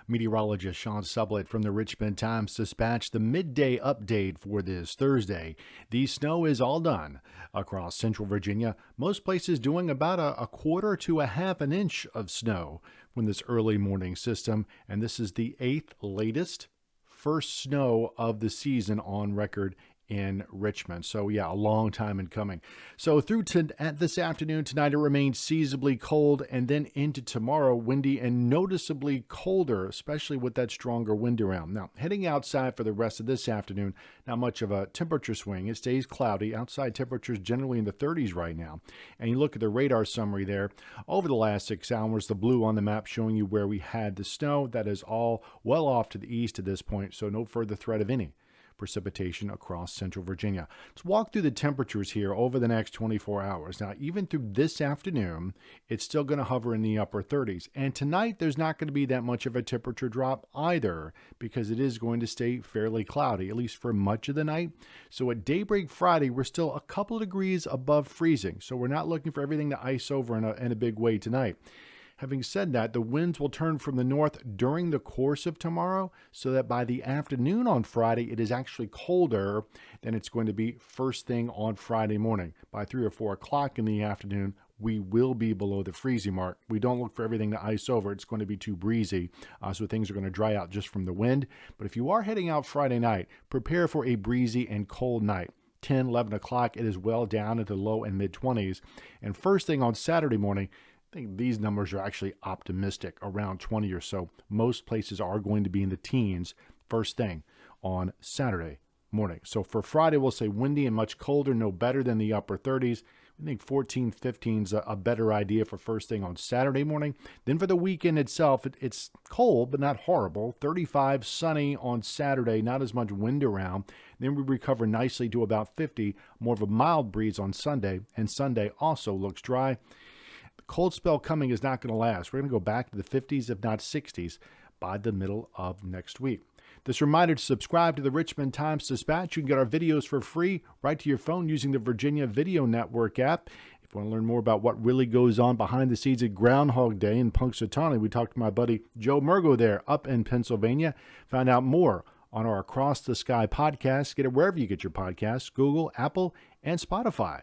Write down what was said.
Meteorologist Sean Sublette from the Richmond Times-Dispatch, the midday update for this Thursday. The snow is all done across central Virginia. Most places doing about a quarter to a half an inch of snow from this early morning system, and this is the 8th latest first snow of the season on record in Richmond. So yeah, a long time in coming. So through to this afternoon, tonight it remains seasonably cold, and then into tomorrow, windy and noticeably colder, especially with that stronger wind around. Now, heading outside for the rest of this afternoon, not much of a temperature swing. It stays cloudy. Outside temperatures generally in the 30s right now. And you look at the radar summary there. Over the last 6 hours, the blue on the map showing you where we had the snow. That is all well off to the east at this point, so no further threat of any precipitation across central Virginia. Let's walk through the temperatures here over the next 24 hours. Now, even through this afternoon, it's still going to hover in the upper 30s. And tonight, there's not going to be that much of a temperature drop either, because it is going to stay fairly cloudy, at least for much of the night. So at daybreak Friday, we're still a couple of degrees above freezing. So we're not looking for everything to ice over in a big way tonight. Having said that, the winds will turn from the north during the course of tomorrow, so that by the afternoon on Friday, it is actually colder than it's going to be first thing on Friday morning. By 3 or 4 o'clock in the afternoon, we will be below the freezing mark. We don't look for everything to ice over. It's going to be too breezy, so things are going to dry out just from the wind. But if you are heading out Friday night, prepare for a breezy and cold night. 10, 11 o'clock, it is well down into low and mid-20s. And first thing on Saturday morning, I think these numbers are actually optimistic, around 20 or so. Most places are going to be in the teens first thing on Saturday morning. So for Friday, we'll say windy and much colder, no better than the upper 30s. I think 14, 15 is a better idea for first thing on Saturday morning. Then for the weekend itself, it's cold, but not horrible. 35, sunny on Saturday, not as much wind around. Then we recover nicely to about 50, more of a mild breeze on Sunday, and Sunday also looks dry. The cold spell coming is not going to last. We're going to go back to the 50s, if not 60s, by the middle of next week. This reminder to subscribe to the Richmond Times-Dispatch. You can get our videos for free right to your phone using the Virginia Video Network app. If you want to learn more about what really goes on behind the scenes at Groundhog Day in Punxsutawney, we talked to my buddy Joe Murgo there up in Pennsylvania. Found out more on our Across the Sky podcast. Get it wherever you get your podcasts, Google, Apple, and Spotify.